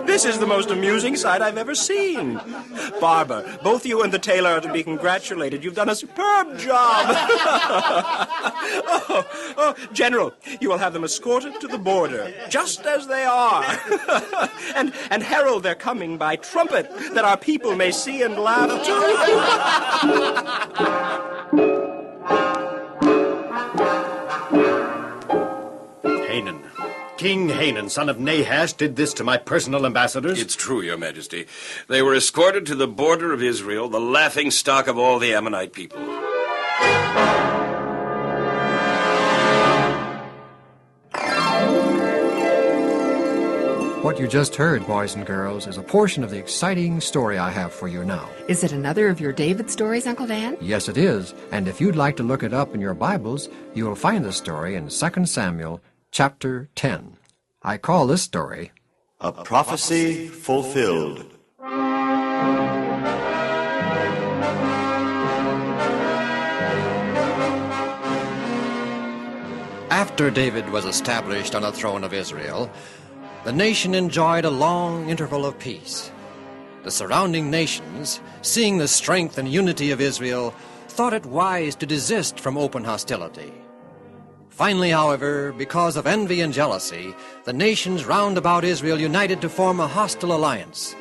This is the most amusing sight I've ever seen. Barber, both you and the tailor are to be congratulated. You've done a superb job. General, you will have them escorted to the border, just as they are. and herald their coming by trumpet, that our people may see and laugh too. Hanan. King Hanan, son of Nahash, did this to my personal ambassadors? It's true, Your Majesty. They were escorted to the border of Israel, the laughing stock of all the Ammonite people. What you just heard, boys and girls, is a portion of the exciting story I have for you now. Is it another of your David stories, Uncle Dan? Yes, it is. And if you'd like to look it up in your Bibles, you will find the story in 2 Samuel chapter 10. I call this story A Prophecy Fulfilled. After David was established on the throne of Israel, the nation enjoyed a long interval of peace. The surrounding nations, seeing the strength and unity of Israel, thought it wise to desist from open hostility. Finally, however, because of envy and jealousy, the nations round about Israel united to form a hostile alliance.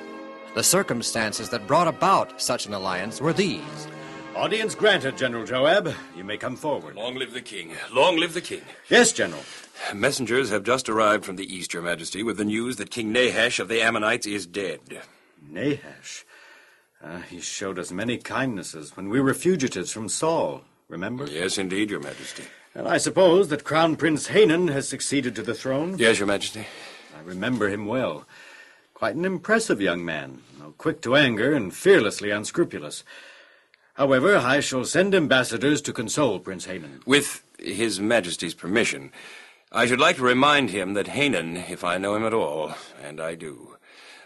The circumstances that brought about such an alliance were these. Audience granted, General Joab. You may come forward. Long live the king. Long live the king. Yes, General. Messengers have just arrived from the east, Your Majesty, with the news that King Nahash of the Ammonites is dead. Nahash? He showed us many kindnesses when we were fugitives from Saul, remember? Yes, indeed, Your Majesty. And I suppose that Crown Prince Hanan has succeeded to the throne? Yes, Your Majesty. I remember him well. Quite an impressive young man, quick to anger and fearlessly unscrupulous. However, I shall send ambassadors to console Prince Hanan. With His Majesty's permission, I should like to remind him that Hanan, if I know him at all, and I do,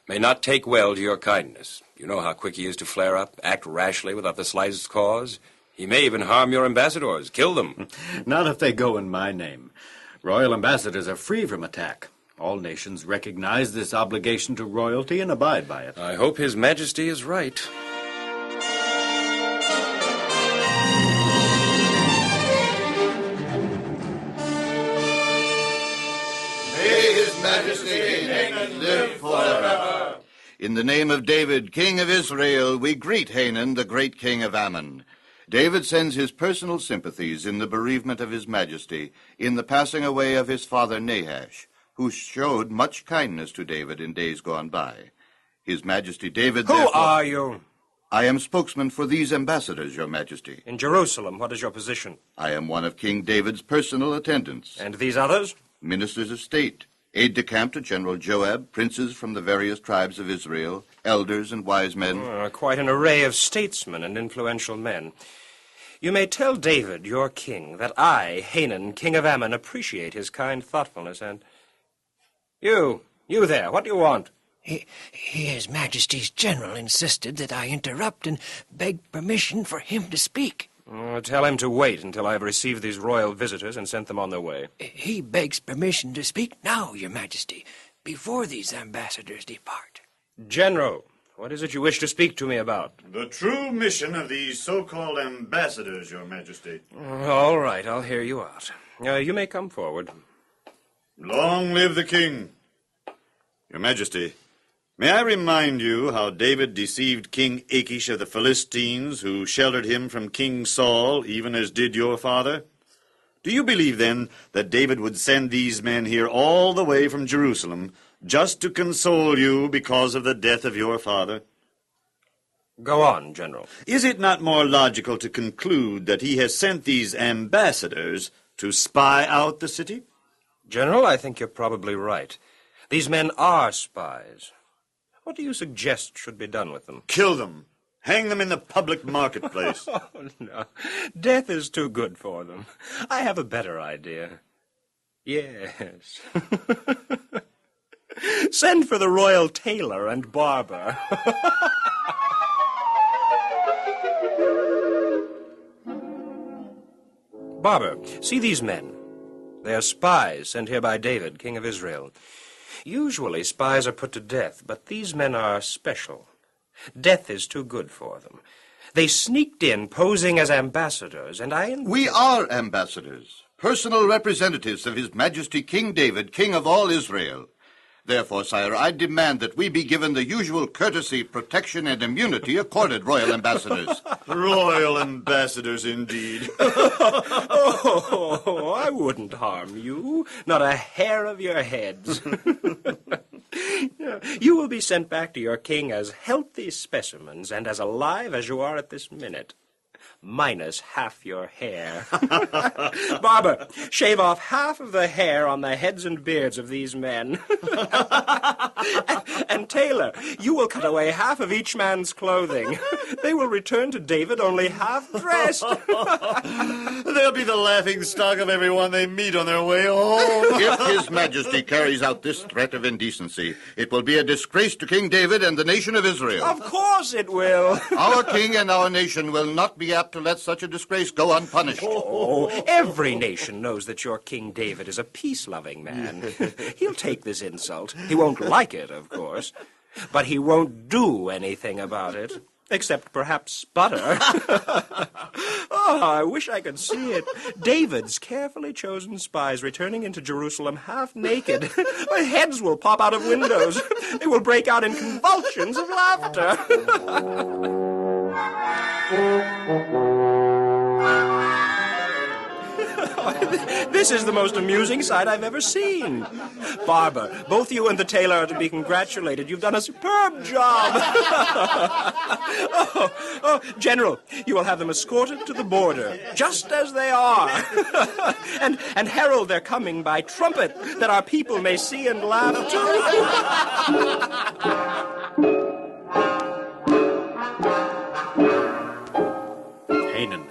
may not take well to your kindness. You know how quick he is to flare up, act rashly without the slightest cause. He may even harm your ambassadors, kill them. Not if they go in my name. Royal ambassadors are free from attack. All nations recognize this obligation to royalty and abide by it. I hope His Majesty is right. May His Majesty Hanan live forever. In the name of David, King of Israel, we greet Hanan, the great king of Ammon. David sends his personal sympathies in the bereavement of His Majesty, in the passing away of his father Nahash, who showed much kindness to David in days gone by. His Majesty David, Who are you? I am spokesman for these ambassadors, Your Majesty. In Jerusalem, what is your position? I am one of King David's personal attendants. And these others? Ministers of state, aide-de-camp to General Joab, princes from the various tribes of Israel, elders and wise men. Quite an array of statesmen and influential men. You may tell David, your king, that I, Hanan, king of Ammon, appreciate his kind thoughtfulness, and... You there, what do you want? His Majesty's general insisted that I interrupt and beg permission for him to speak. Tell him to wait until I have received these royal visitors and sent them on their way. He begs permission to speak now, Your Majesty, before these ambassadors depart. General, what is it you wish to speak to me about? The true mission of these so-called ambassadors, Your Majesty. All right, I'll hear you out. You may come forward. Long live the king. Your Majesty, may I remind you how David deceived King Achish of the Philistines, who sheltered him from King Saul, even as did your father? Do you believe, then, that David would send these men here all the way from Jerusalem just to console you because of the death of your father? Go on, General. Is it not more logical to conclude that he has sent these ambassadors to spy out the city? General, I think you're probably right. These men are spies. What do you suggest should be done with them? Kill them. Hang them in the public marketplace. Oh, no. Death is too good for them. I have a better idea. Yes. Send for the royal tailor and barber. Barber, see these men. They are spies sent here by David, king of Israel. Usually spies are put to death, but these men are special. Death is too good for them. They sneaked in, posing as ambassadors, and We are ambassadors, personal representatives of His Majesty King David, king of all Israel. Therefore, sire, I demand that we be given the usual courtesy, protection, and immunity accorded royal ambassadors. Royal ambassadors, indeed. Oh, I wouldn't harm you. Not a hair of your heads. You will be sent back to your king as healthy specimens and as alive as you are at this minute. Minus half your hair. Barber, shave off half of the hair on the heads and beards of these men. And Taylor, you will cut away half of each man's clothing. They will return to David only half dressed. They'll be the laughing stock of everyone they meet on their way home. If His Majesty carries out this threat of indecency, it will be a disgrace to King David and the nation of Israel. Of course it will. Our king and our nation will not be apt to let such a disgrace go unpunished. Oh, every nation knows that your King David is a peace-loving man. He'll take this insult. He won't like it, of course, but he won't do anything about it, except perhaps sputter. Oh, I wish I could see it. David's carefully chosen spies returning into Jerusalem half naked. Their heads will pop out of windows. They will break out in convulsions of laughter. This is the most amusing sight I've ever seen. Barber, both you and the tailor are to be congratulated. You've done a superb job. General, you will have them escorted to the border, just as they are. and herald their coming by trumpet, that our people may see and laugh too. Hanan.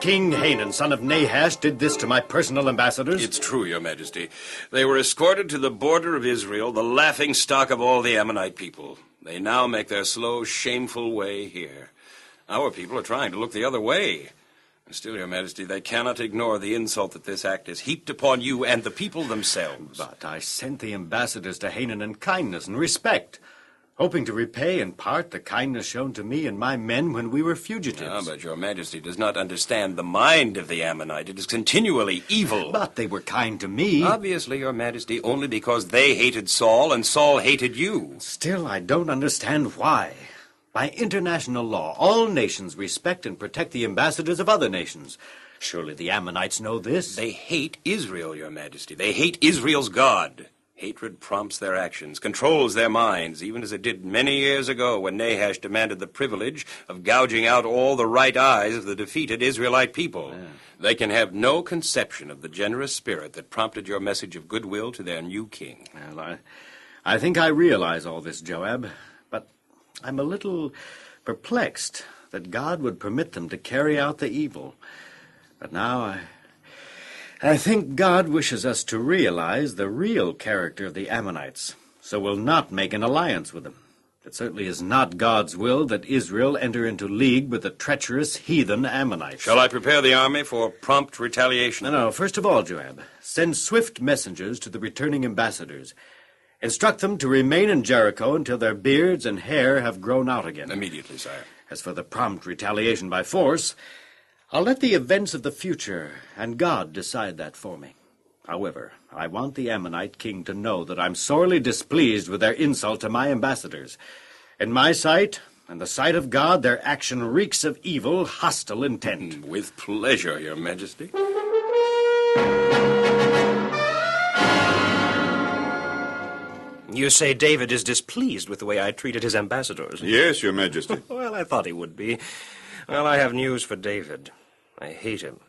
King Hanan, son of Nahash, did this to my personal ambassadors? It's true, Your Majesty. They were escorted to the border of Israel, the laughing stock of all the Ammonite people. They now make their slow, shameful way here. Our people are trying to look the other way. And still, Your Majesty, they cannot ignore the insult that this act has heaped upon you and the people themselves. But I sent the ambassadors to Hanan in kindness and respect, hoping to repay in part the kindness shown to me and my men when we were fugitives. Ah, but Your Majesty does not understand the mind of the Ammonite. It is continually evil. But they were kind to me. Obviously, Your Majesty, only because they hated Saul and Saul hated you. Still, I don't understand why. By international law, all nations respect and protect the ambassadors of other nations. Surely the Ammonites know this. They hate Israel, Your Majesty. They hate Israel's God. Hatred prompts their actions, controls their minds, even as it did many years ago when Nahash demanded the privilege of gouging out all the right eyes of the defeated Israelite people. Yeah. They can have no conception of the generous spirit that prompted your message of goodwill to their new king. Well, I think I realize all this, Joab, but I'm a little perplexed that God would permit them to carry out the evil. But now I think God wishes us to realize the real character of the Ammonites, so we'll not make an alliance with them. It certainly is not God's will that Israel enter into league with the treacherous heathen Ammonites. Shall I prepare the army for prompt retaliation? No. First of all, Joab, send swift messengers to the returning ambassadors. Instruct them to remain in Jericho until their beards and hair have grown out again. Immediately, sire. As for the prompt retaliation by force, I'll let the events of the future and God decide that for me. However, I want the Ammonite king to know that I'm sorely displeased with their insult to my ambassadors. In my sight, and the sight of God, their action reeks of evil, hostile intent. With pleasure, Your Majesty. You say David is displeased with the way I treated his ambassadors? Yes, Your Majesty. Well, I thought he would be. Well, I have news for David. I hate him,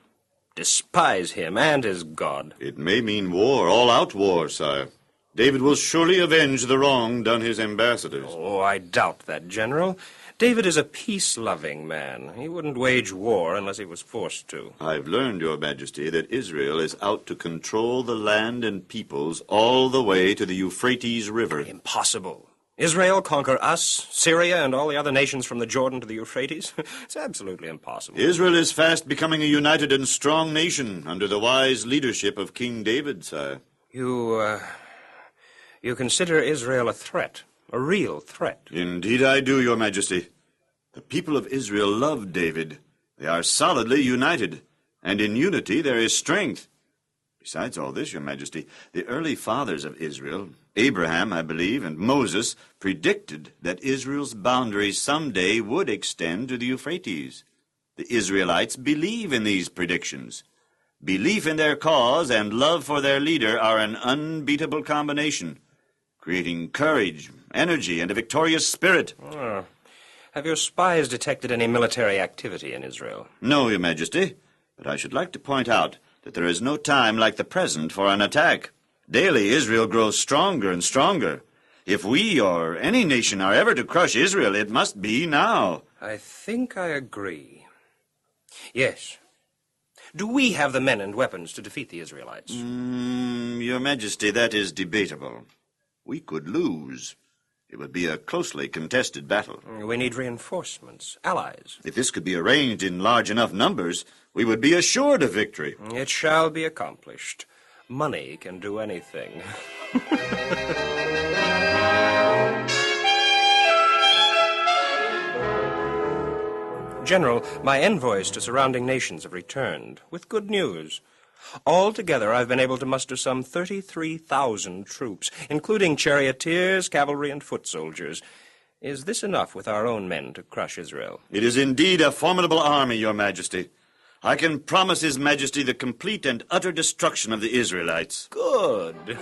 despise him and his God. It may mean war, all-out war, sire. David will surely avenge the wrong done his ambassadors. Oh, I doubt that, General. David is a peace-loving man. He wouldn't wage war unless he was forced to. I've learned, Your Majesty, that Israel is out to control the land and peoples all the way to the Euphrates River. Impossible. Israel conquer us, Syria, and all the other nations from the Jordan to the Euphrates? It's absolutely impossible. Israel is fast becoming a united and strong nation under the wise leadership of King David, sire. You consider Israel a threat, a real threat? Indeed I do, Your Majesty. The people of Israel love David. They are solidly united, and in unity there is strength. Besides all this, Your Majesty, the early fathers of Israel, Abraham, I believe, and Moses, predicted that Israel's boundaries someday would extend to the Euphrates. The Israelites believe in these predictions. Belief in their cause and love for their leader are an unbeatable combination, creating courage, energy, and a victorious spirit. Oh. Have your spies detected any military activity in Israel? No, Your Majesty, but I should like to point out that there is no time like the present for an attack. Daily, Israel grows stronger and stronger. If we or any nation are ever to crush Israel, it must be now. I think I agree. Yes. Do we have the men and weapons to defeat the Israelites? Your Majesty, that is debatable. We could lose. It would be a closely contested battle. We need reinforcements, allies. If this could be arranged in large enough numbers, we would be assured of victory. It shall be accomplished. Money can do anything. General, my envoys to surrounding nations have returned with good news. Altogether, I've been able to muster some 33,000 troops, including charioteers, cavalry, and foot soldiers. Is this enough with our own men to crush Israel? It is indeed a formidable army, Your Majesty. I can promise His Majesty the complete and utter destruction of the Israelites. Good.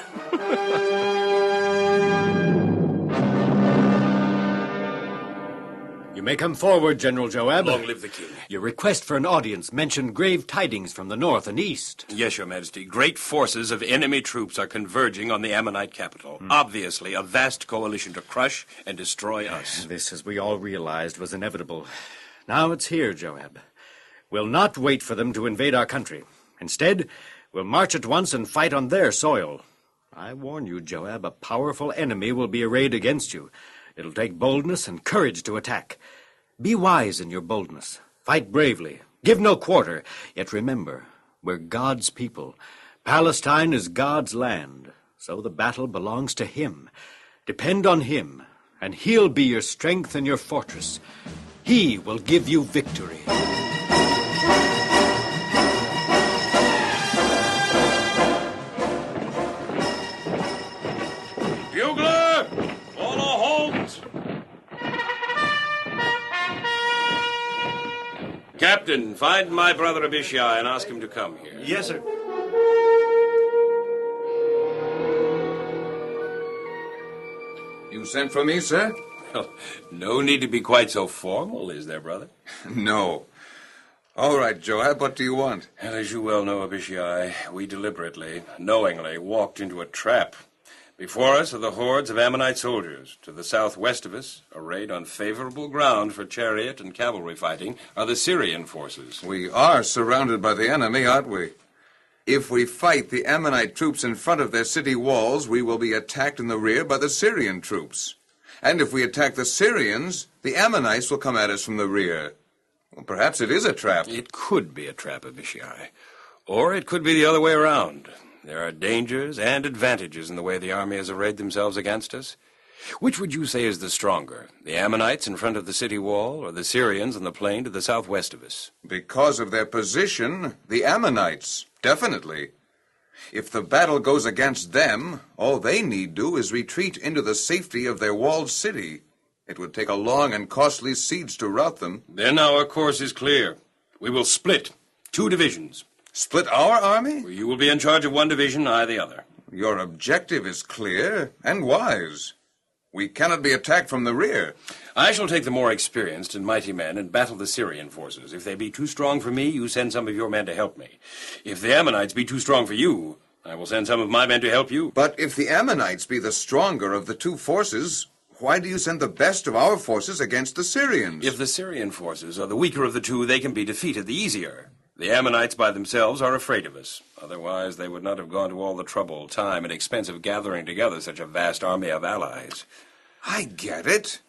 You may come forward, General Joab. Long live the king. Your request for an audience mentioned grave tidings from the north and east. Yes, Your Majesty. Great forces of enemy troops are converging on the Ammonite capital. Obviously, a vast coalition to crush and destroy us. This, as we all realized, was inevitable. Now it's here, Joab. We'll not wait for them to invade our country. Instead, we'll march at once and fight on their soil. I warn you, Joab, a powerful enemy will be arrayed against you. It'll take boldness and courage to attack. Be wise in your boldness. Fight bravely. Give no quarter. Yet remember, we're God's people. Palestine is God's land. So the battle belongs to Him. Depend on Him, and He'll be your strength and your fortress. He will give you victory. Bugler! Follow Holmes! Captain, find my brother Abishai and ask him to come here. Yes, sir. You sent for me, sir? Well, no need to be quite so formal, is there, brother? No. All right, Joab, what do you want? And as you well know, Abishai, we deliberately, knowingly, walked into a trap. Before us are the hordes of Ammonite soldiers. To the southwest of us, arrayed on favorable ground for chariot and cavalry fighting, are the Syrian forces. We are surrounded by the enemy, aren't we? If we fight the Ammonite troops in front of their city walls, we will be attacked in the rear by the Syrian troops. And if we attack the Syrians, the Ammonites will come at us from the rear. Well, perhaps it is a trap. It could be a trap, Abishai. Or it could be the other way around. There are dangers and advantages in the way the army has arrayed themselves against us. Which would you say is the stronger, the Ammonites in front of the city wall, or the Syrians on the plain to the southwest of us? Because of their position, the Ammonites, definitely. If the battle goes against them, all they need do is retreat into the safety of their walled city. It would take a long and costly siege to rout them. Then our course is clear. We will split 2 divisions. Split our army? You will be in charge of one division, I the other. Your objective is clear and wise. We cannot be attacked from the rear. I shall take the more experienced and mighty men and battle the Syrian forces. If they be too strong for me, you send some of your men to help me. If the Ammonites be too strong for you, I will send some of my men to help you. But if the Ammonites be the stronger of the 2 forces, why do you send the best of our forces against the Syrians? If the Syrian forces are the weaker of the 2, they can be defeated the easier. The Ammonites by themselves are afraid of us. Otherwise, they would not have gone to all the trouble, time, and expense of gathering together such a vast army of allies. I get it.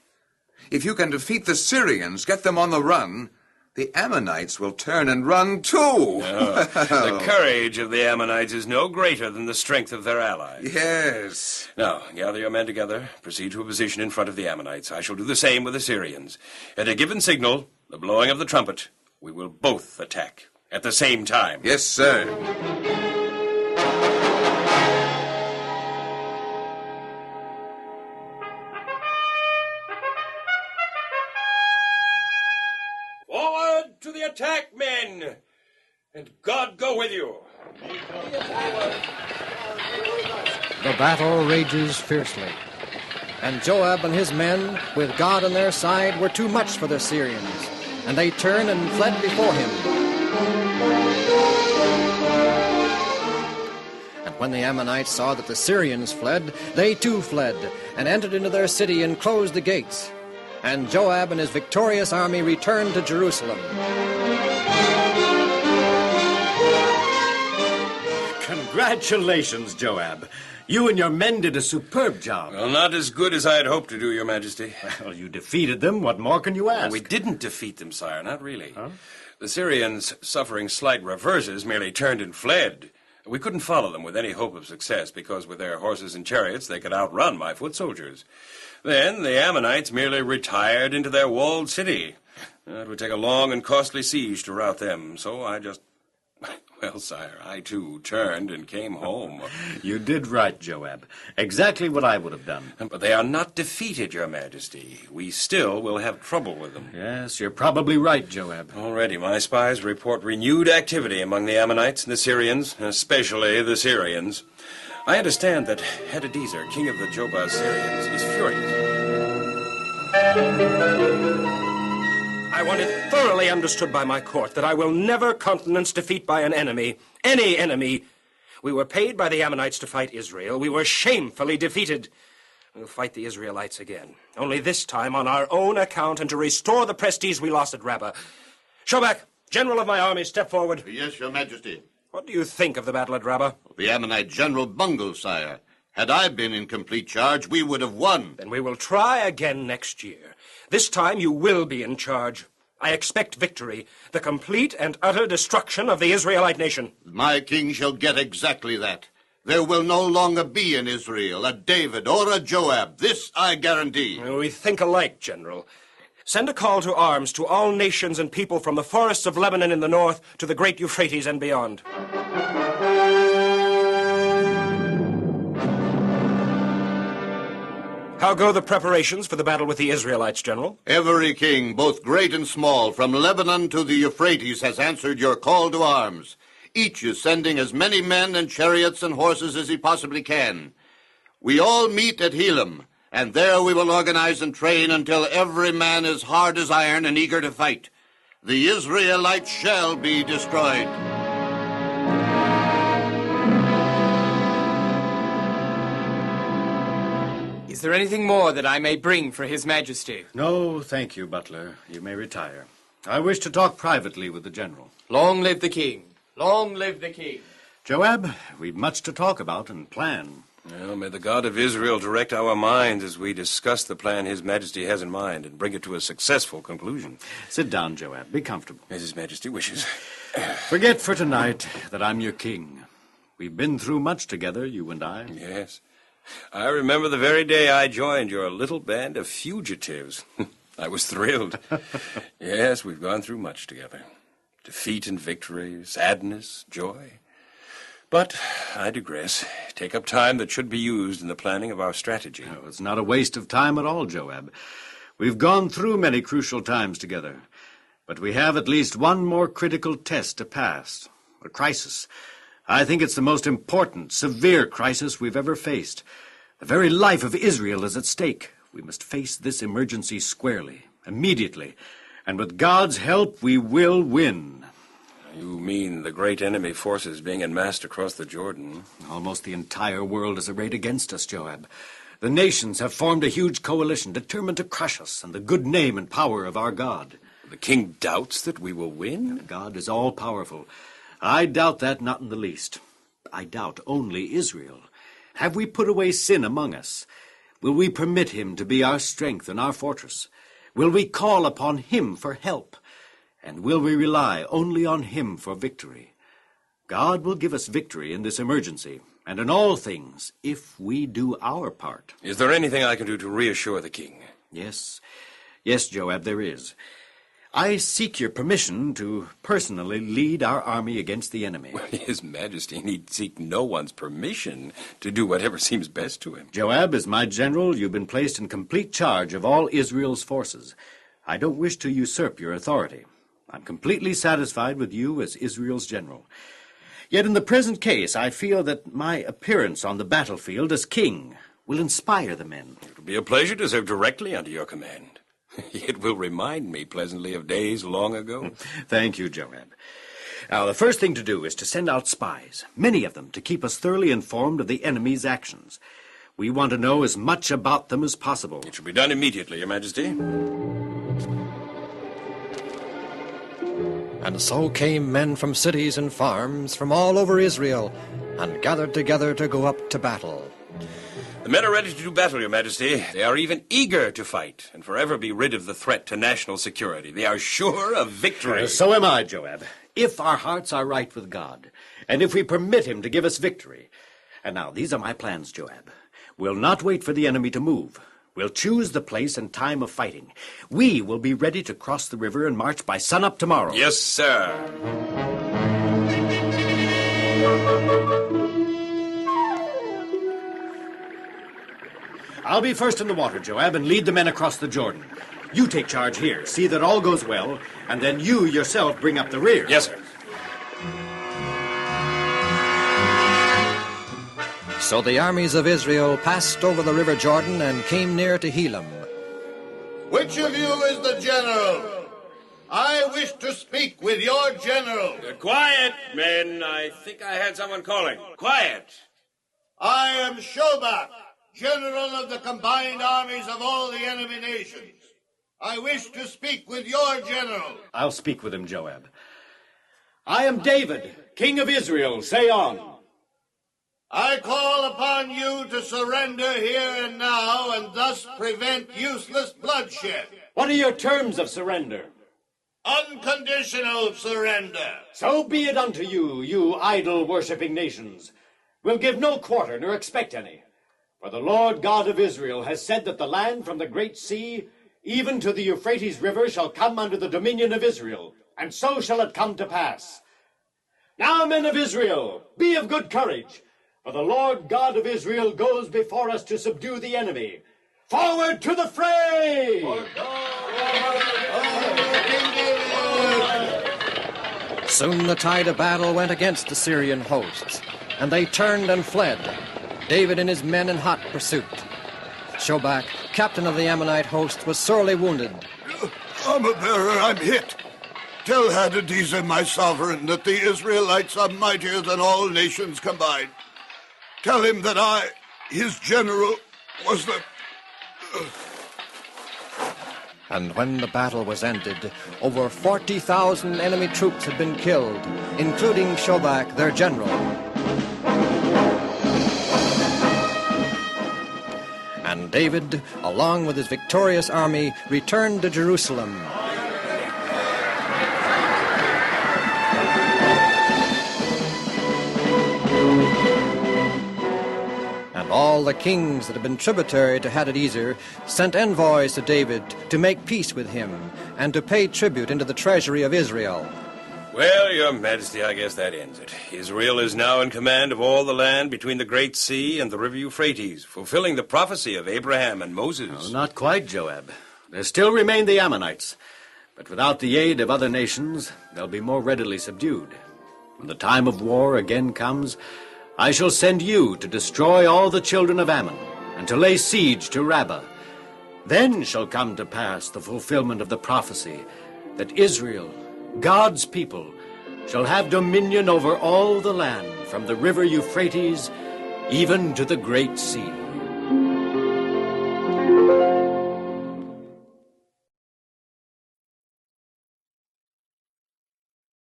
If you can defeat the Syrians, get them on the run, the Ammonites will turn and run too. The courage of the Ammonites is no greater than the strength of their allies. Yes. Now, gather your men together. Proceed to a position in front of the Ammonites. I shall do the same with the Syrians. At a given signal, the blowing of the trumpet, we will both attack at the same time. Yes, sir. Forward to the attack, men! And God go with you! The battle rages fiercely, and Joab and his men, with God on their side, were too much for the Syrians, and they turned and fled before him. And when the Ammonites saw that the Syrians fled, they too fled, and entered into their city and closed the gates. And Joab and his victorious army returned to Jerusalem. Congratulations, Joab. You and your men did a superb job. Well, not as good as I had hoped to do, Your Majesty. Well, you defeated them. What more can you ask? Well, we didn't defeat them, sire, not really. Huh? The Syrians, suffering slight reverses, merely turned and fled. We couldn't follow them with any hope of success because with their horses and chariots they could outrun my foot soldiers. Then the Ammonites merely retired into their walled city. It would take a long and costly siege to rout them, so I just... Well, sire, I too turned and came home. You did right, Joab. Exactly what I would have done. But they are not defeated, Your Majesty. We still will have trouble with them. Yes, you're probably right, Joab. Already my spies report renewed activity among the Ammonites and the Syrians, especially the Syrians. I understand that Hadadezer, king of the Jobah Syrians, is furious. I want it thoroughly understood by my court that I will never countenance defeat by an enemy, any enemy. We were paid by the Ammonites to fight Israel. We were shamefully defeated. We'll fight the Israelites again, only this time on our own account and to restore the prestige we lost at Rabbah. Shobak, general of my army, step forward. Yes, Your Majesty. What do you think of the battle at Rabbah? The Ammonite general bungled, sire. Had I been in complete charge, we would have won. Then we will try again next year. This time you will be in charge. I expect victory, the complete and utter destruction of the Israelite nation. My king shall get exactly that. There will no longer be in Israel a David or a Joab. This I guarantee. We think alike, General. Send a call to arms to all nations and people from the forests of Lebanon in the north to the great Euphrates and beyond. How go the preparations for the battle with the Israelites, General? Every king, both great and small, from Lebanon to the Euphrates, has answered your call to arms. Each is sending as many men and chariots and horses as he possibly can. We all meet at Helam, and there we will organize and train until every man is hard as iron and eager to fight. The Israelites shall be destroyed. Is there anything more that I may bring for His Majesty? No, thank you, Butler. You may retire. I wish to talk privately with the general. Long live the king. Long live the king. Joab, we've much to talk about and plan. Well, may the God of Israel direct our minds as we discuss the plan His Majesty has in mind and bring it to a successful conclusion. Sit down, Joab. Be comfortable. As His Majesty wishes. Forget for tonight that I'm your king. We've been through much together, you and I. Yes. I remember the very day I joined your little band of fugitives. I was thrilled. Yes, we've gone through much together. Defeat and victory, sadness, joy. But I digress. Take up time that should be used in the planning of our strategy. No, it's not a waste of time at all, Joab. We've gone through many crucial times together. But we have at least one more critical test to pass. A crisis. I think it's the most important, severe crisis we've ever faced. The very life of Israel is at stake. We must face this emergency squarely, immediately. And with God's help, we will win. You mean the great enemy forces being enmassed across the Jordan? Almost the entire world is arrayed against us, Joab. The nations have formed a huge coalition determined to crush us and the good name and power of our God. The king doubts that we will win? God is all-powerful. I doubt that not in the least. I doubt only Israel. Have we put away sin among us? Will we permit him to be our strength and our fortress? Will we call upon him for help? And will we rely only on him for victory? God will give us victory in this emergency, and in all things, if we do our part. Is there anything I can do to reassure the king? Yes, Joab, there is. I seek your permission to personally lead our army against the enemy. Well, His Majesty need seek no one's permission to do whatever seems best to him. Joab, as my general, you've been placed in complete charge of all Israel's forces. I don't wish to usurp your authority. I'm completely satisfied with you as Israel's general. Yet in the present case, I feel that my appearance on the battlefield as king will inspire the men. It will be a pleasure to serve directly under your command. It will remind me pleasantly of days long ago. Thank you, Joab. Now, the first thing to do is to send out spies, many of them, to keep us thoroughly informed of the enemy's actions. We want to know as much about them as possible. It shall be done immediately, Your Majesty. And so came men from cities and farms from all over Israel, and gathered together to go up to battle. The men are ready to do battle, Your Majesty. They are even eager to fight and forever be rid of the threat to national security. They are sure of victory. So am I, Joab. If our hearts are right with God, and if we permit him to give us victory. And now, these are my plans, Joab. We'll not wait for the enemy to move. We'll choose the place and time of fighting. We will be ready to cross the river and march by sunup tomorrow. Yes, sir. I'll be first in the water, Joab, and lead the men across the Jordan. You take charge here, see that all goes well, and then you yourself bring up the rear. Yes, sir. So the armies of Israel passed over the river Jordan and came near to Helam. Which of you is the general? I wish to speak with your general. Quiet, men. I think I had someone calling. Quiet. I am Shobach, general of the combined armies of all the enemy nations. I wish to speak with your general. I'll speak with him, Joab. I am David, king of Israel. Say on. I call upon you to surrender here and now and thus prevent useless bloodshed. What are your terms of surrender? Unconditional surrender. So be it unto you, you idol-worshipping nations. We'll give no quarter nor expect any. For the Lord God of Israel has said that the land from the great sea, even to the Euphrates River, shall come under the dominion of Israel, and so shall it come to pass. Now, men of Israel, be of good courage, for the Lord God of Israel goes before us to subdue the enemy. Forward to the fray! Soon the tide of battle went against the Syrian hosts, and they turned and fled, David and his men in hot pursuit. Shobach, captain of the Ammonite host, was sorely wounded. Armor-bearer, I'm hit. Tell Hadadezer, my sovereign, that the Israelites are mightier than all nations combined. Tell him that I, his general, was the... And when the battle was ended, over 40,000 enemy troops had been killed, including Shobach, their general. And David, along with his victorious army, returned to Jerusalem. And all the kings that had been tributary to Hadadezer sent envoys to David to make peace with him and to pay tribute into the treasury of Israel. Well, Your Majesty, I guess that ends it. Israel is now in command of all the land between the Great Sea and the river Euphrates, fulfilling the prophecy of Abraham and Moses. No, not quite, Joab. There still remain the Ammonites. But without the aid of other nations, they'll be more readily subdued. When the time of war again comes, I shall send you to destroy all the children of Ammon and to lay siege to Rabbah. Then shall come to pass the fulfillment of the prophecy that Israel, God's people, shall have dominion over all the land from the river Euphrates even to the Great Sea.